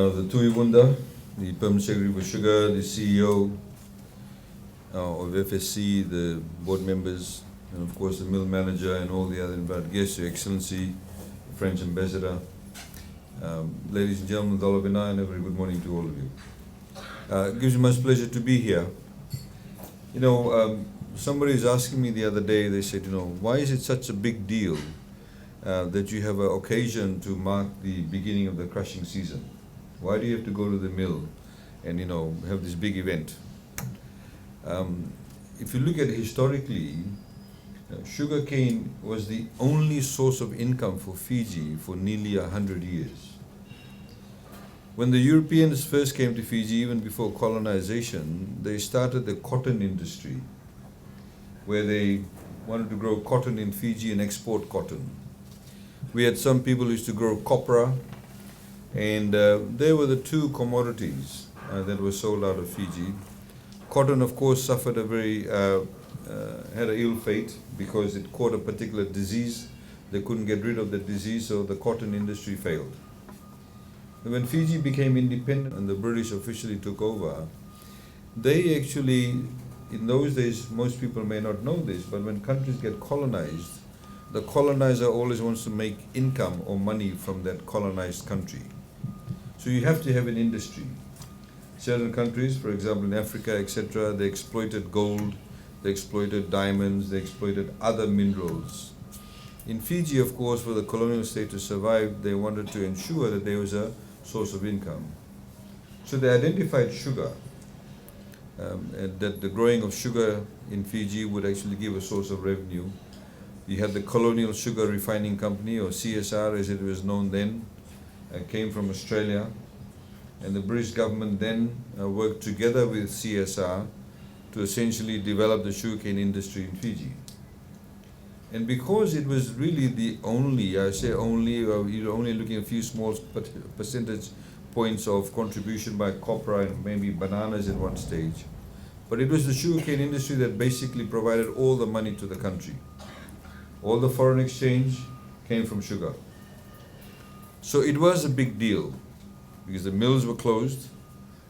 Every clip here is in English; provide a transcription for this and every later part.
the Tui Wunda, the Permanent Secretary for Sugar, the CEO of FSC, the board members, and of course the mill manager and all the other invited guests, Your Excellency, the French Ambassador. Ladies and gentlemen, Dalabina, and a very good morning to all of you. It gives me much pleasure to be here. You know, somebody is asking me the other day, they said, you know, why is it such a big deal that you have an occasion to mark the beginning of the crushing season? Why do you have to go to the mill and, you know, have this big event? If you look at it historically, sugarcane was the only source of income for Fiji for nearly 100 years. When the Europeans first came to Fiji, even before colonization, they started the cotton industry, where they wanted to grow cotton in Fiji and export cotton. We had some people who used to grow copra, and they were the two commodities that were sold out of Fiji. Cotton, of course, suffered a very, had an ill fate because it caught a particular disease. They couldn't get rid of the disease, so the cotton industry failed. And when Fiji became independent and the British officially took over, they actually, in those days, most people may not know this, but when countries get colonized, the colonizer always wants to make income or money from that colonized country. So you have to have an industry. Certain countries, for example in Africa, etc., they exploited gold, they exploited diamonds, they exploited other minerals. In Fiji, of course, for the colonial state to survive, they wanted to ensure that there was a source of income. So they identified sugar, and that the growing of sugar in Fiji would actually give a source of revenue. You had the Colonial Sugar Refining Company, or CSR as it was known then, came from Australia, and the British government then worked together with CSR to essentially develop the sugarcane industry in Fiji. And because it was really the only, I say only, you're only looking at a few small percentage points of contribution by copra and maybe bananas at one stage, but it was the sugarcane industry that basically provided all the money to the country. All the foreign exchange came from sugar. So it was a big deal because the mills were closed,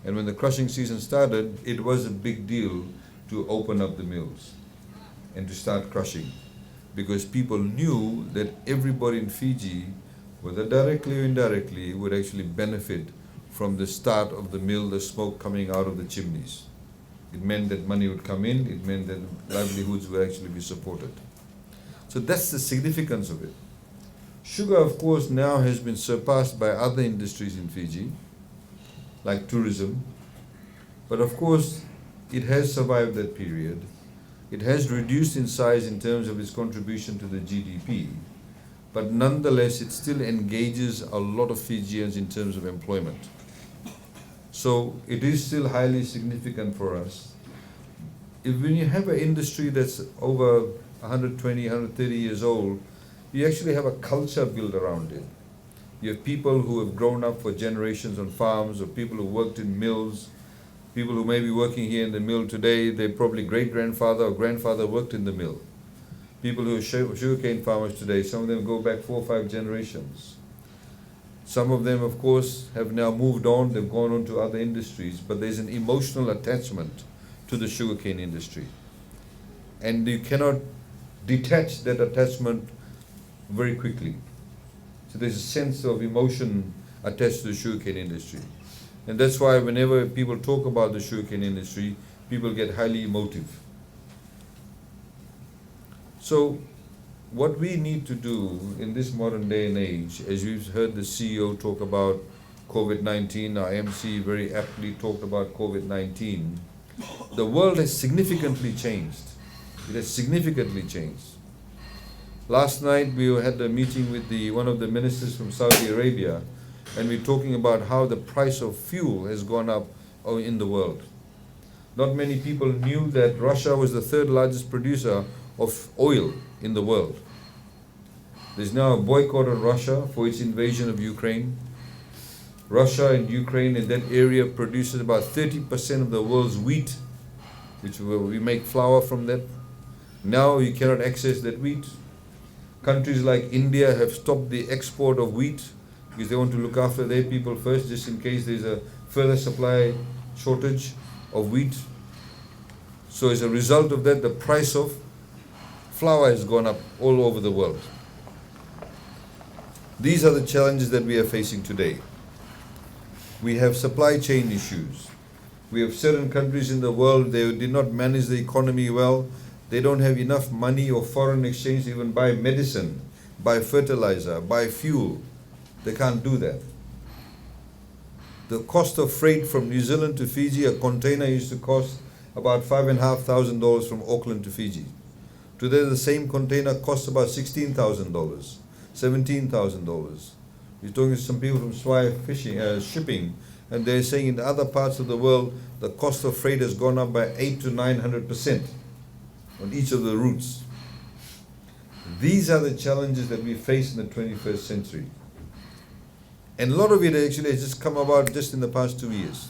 and when the crushing season started, it was a big deal to open up the mills and to start crushing, because people knew that everybody in Fiji, whether directly or indirectly, would actually benefit from the start of the mill, the smoke coming out of the chimneys. It meant that money would come in, it meant that livelihoods would actually be supported. So that's the significance of it. Sugar, of course, now has been surpassed by other industries in Fiji, like tourism. But of course, it has survived that period. It has reduced in size in terms of its contribution to the GDP, but nonetheless, it still engages a lot of Fijians in terms of employment. So it is still highly significant for us. When you have an industry that's over 120, 130 years old, you actually have a culture built around it. You have people who have grown up for generations on farms, or people who worked in mills, people who may be working here in the mill today, they probably great-grandfather or grandfather worked in the mill. People who are sugarcane farmers today, some of them go back 4 or 5 generations. Some of them, of course, have now moved on, they've gone on to other industries, but there's an emotional attachment to the sugarcane industry. And you cannot detach that attachment very quickly. So there's a sense of emotion attached to the sugarcane industry. And that's why whenever people talk about the sugarcane industry, people get highly emotive. So what we need to do in this modern day and age, as you've heard the CEO talk about COVID-19, our MC very aptly talked about COVID-19, the world has significantly changed. It has significantly changed. Last night we had a meeting with one of the ministers from Saudi Arabia, and we're talking about how the price of fuel has gone up in the world. Not many people knew that Russia was the 3rd largest producer of oil in the world. There's now a boycott on Russia for its invasion of Ukraine. Russia and Ukraine in that area produces about 30% of the world's wheat, which we make flour from that. Now you cannot access that wheat. Countries like India have stopped the export of wheat because they want to look after their people first, just in case there's a further supply shortage of wheat. So as a result of that, the price of flour has gone up all over the world. These are the challenges that we are facing today. We have supply chain issues. We have certain countries in the world, they did not manage the economy well. They don't have enough money or foreign exchange to even buy medicine, buy fertilizer, buy fuel. They can't do that. The cost of freight from New Zealand to Fiji, a container used to cost about $5,500 from Auckland to Fiji. Today the same container costs about $16,000, $17,000. We're talking to some people from Swai shipping, and they're saying in other parts of the world the cost of freight has gone up by 800 to 900% on each of the routes. These are the challenges that we face in the 21st century. And a lot of it actually has just come about just in the past 2 years.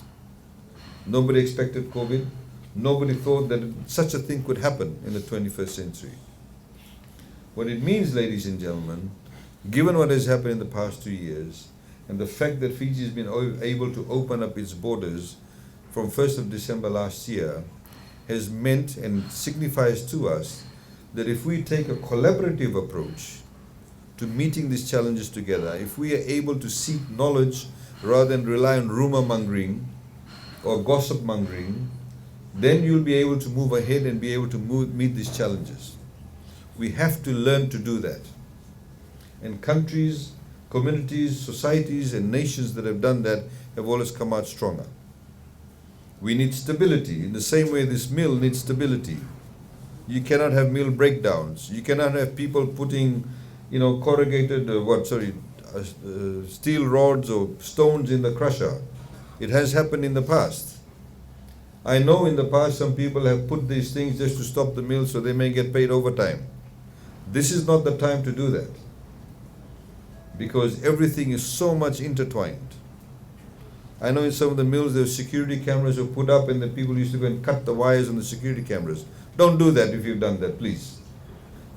Nobody expected COVID. Nobody thought that such a thing could happen in the 21st century. What it means, ladies and gentlemen, given what has happened in the past 2 years, and the fact that Fiji has been able to open up its borders from 1st of December last year, has meant and signifies to us that if we take a collaborative approach to meeting these challenges together, if we are able to seek knowledge rather than rely on rumor mongering or gossip mongering, then you'll be able to move ahead and be able to meet these challenges. We have to learn to do that. And countries, communities, societies and nations that have done that have always come out stronger. We need stability. In the same way this mill needs stability. You cannot have mill breakdowns. You cannot have people putting, corrugated, steel rods or stones in the crusher. It has happened in the past. I know in the past some people have put these things just to stop the mill so they may get paid overtime. This is not the time to do that, because everything is so much intertwined. I know in some of the mills there are security cameras were put up and the people used to go and cut the wires on the security cameras. Don't do that if you've done that, please.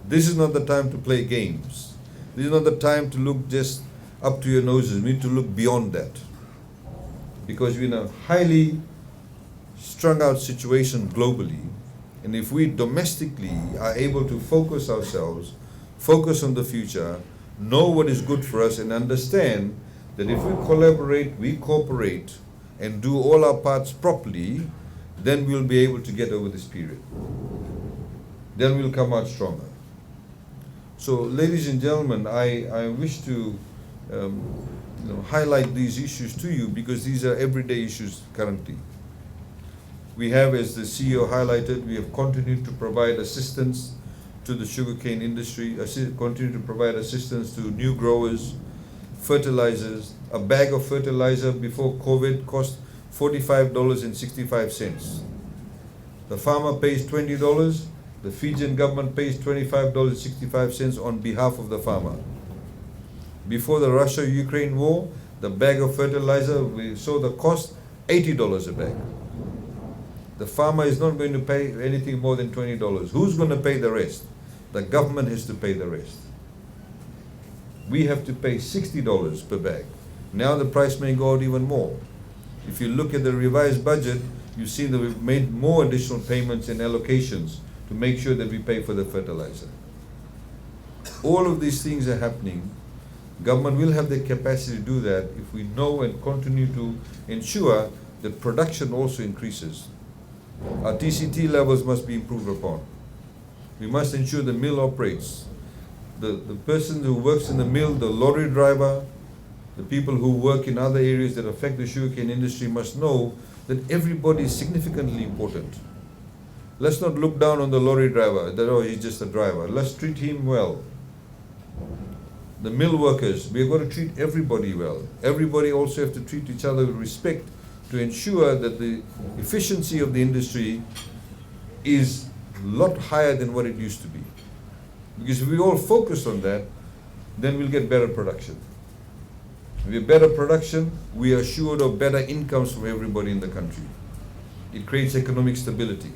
This is not the time to play games. This is not the time to look just up to your noses. We need to look beyond that, because we're in a highly strung out situation globally, and if we domestically are able to focus ourselves, focus on the future, know what is good for us, and understand that if we collaborate, we cooperate, and do all our parts properly, then we'll be able to get over this period. Then we'll come out stronger. So, ladies and gentlemen, I wish to highlight these issues to you, because these are everyday issues currently. We have, as the CEO highlighted, we have continued to provide assistance to the sugarcane industry, continue to provide assistance to new growers, fertilizers. A bag of fertilizer before COVID cost $45.65. The farmer pays $20, the Fijian government pays $25.65 on behalf of the farmer. Before the Russia-Ukraine war, the bag of fertilizer, we saw the cost $80 a bag. The farmer is not going to pay anything more than $20. Who's going to pay the rest? The government has to pay the rest. We have to pay $60 per bag. Now the price may go out even more. If you look at the revised budget, you see that we've made more additional payments and allocations to make sure that we pay for the fertilizer. All of these things are happening. Government will have the capacity to do that if we know and continue to ensure that production also increases. Our TCT levels must be improved upon. We must ensure the mill operates. The person who works in the mill, the lorry driver, the people who work in other areas that affect the sugarcane industry must know that everybody is significantly important. Let's not look down on the lorry driver, that he's just a driver. Let's treat him well. The mill workers, we've got to treat everybody well. Everybody also have to treat each other with respect to ensure that the efficiency of the industry is a lot higher than what it used to be. Because if we all focus on that, then we'll get better production. With better production, we are assured of better incomes for everybody in the country. It creates economic stability.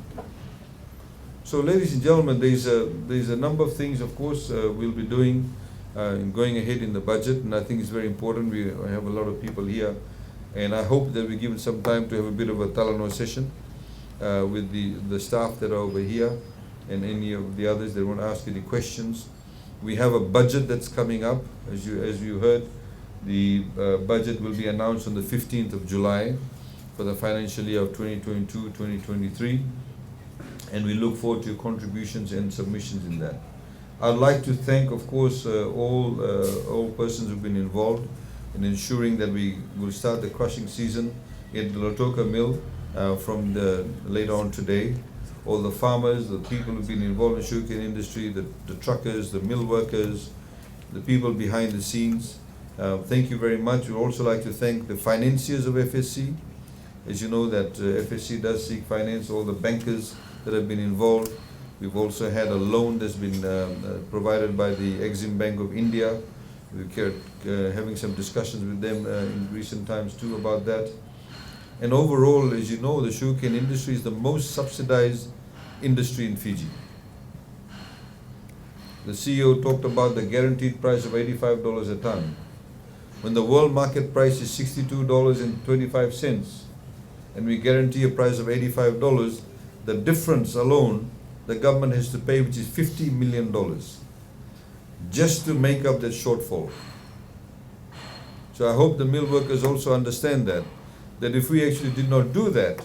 So, ladies and gentlemen, there's a number of things, of course, we'll be doing. in going ahead in the budget, and I think it's very important. We have a lot of people here, and I hope that we're given some time to have a bit of a Talano session with the staff that are over here and any of the others that want to ask any questions. We have a budget that's coming up. As you heard, the budget will be announced on the 15th of July for the financial year of 2022-2023, and we look forward to your contributions and submissions in that. I'd like to thank, of course, all persons who've been involved in ensuring that we will start the crushing season at the Lautoka mill from later on today. All the farmers, the people who've been involved in the sugarcane industry, the truckers, the mill workers, the people behind the scenes. Thank you very much. We'd also like to thank the financiers of FSC. As you know that FSC does seek finance, all the bankers that have been involved. We've also had a loan that's been provided by the Exim Bank of India. We're having some discussions with them in recent times too about that. And overall, as you know, the sugarcane industry is the most subsidized industry in Fiji. The CEO talked about the guaranteed price of $85 a ton. When the world market price is $62.25 and we guarantee a price of $85, the difference alone the government has to pay, which is $50 million, just to make up that shortfall. So I hope the mill workers also understand that if we actually did not do that,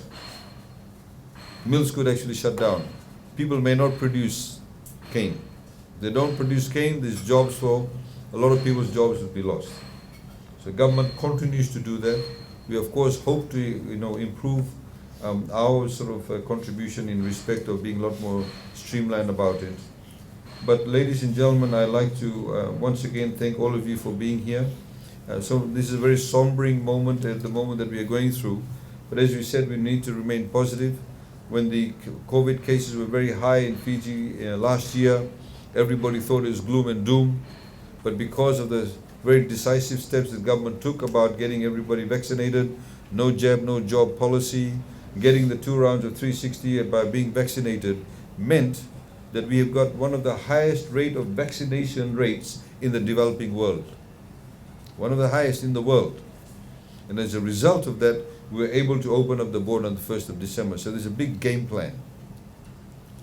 mills could actually shut down. People may not produce cane. If they don't produce cane, there's jobs for a lot of people's jobs would be lost. So government continues to do that. We of course hope to improve our sort of contribution in respect of being a lot more streamlined about it. But ladies and gentlemen, I'd like to once again thank all of you for being here. So this is a very sombering moment at the moment that we are going through. But as we said, we need to remain positive. When the COVID cases were very high in Fiji last year, everybody thought it was gloom and doom. But because of the very decisive steps the government took about getting everybody vaccinated, no jab, no job policy, getting the 2 rounds of 360 by being vaccinated, meant that we have got one of the highest rate of vaccination rates in the developing world. One of the highest in the world. And as a result of that, we were able to open up the border on the 1st of December. So there's a big game plan.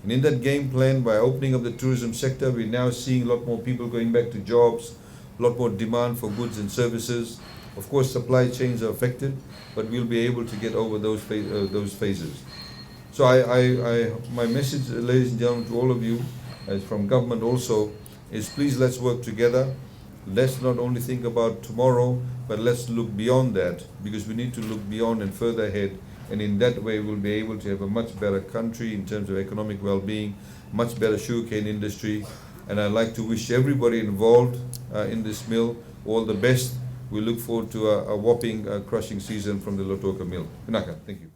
And in that game plan, by opening up the tourism sector, we're now seeing a lot more people going back to jobs, a lot more demand for goods and services. Of course, supply chains are affected, but we'll be able to get over those phases. So my message, ladies and gentlemen, to all of you, as from government also, is please let's work together. Let's not only think about tomorrow, but let's look beyond that, because we need to look beyond and further ahead. And in that way, we'll be able to have a much better country in terms of economic well-being, much better sugarcane industry. And I'd like to wish everybody involved in this mill all the best. We look forward to a whopping crushing season from the Lautoka mill. Pinaka, thank you.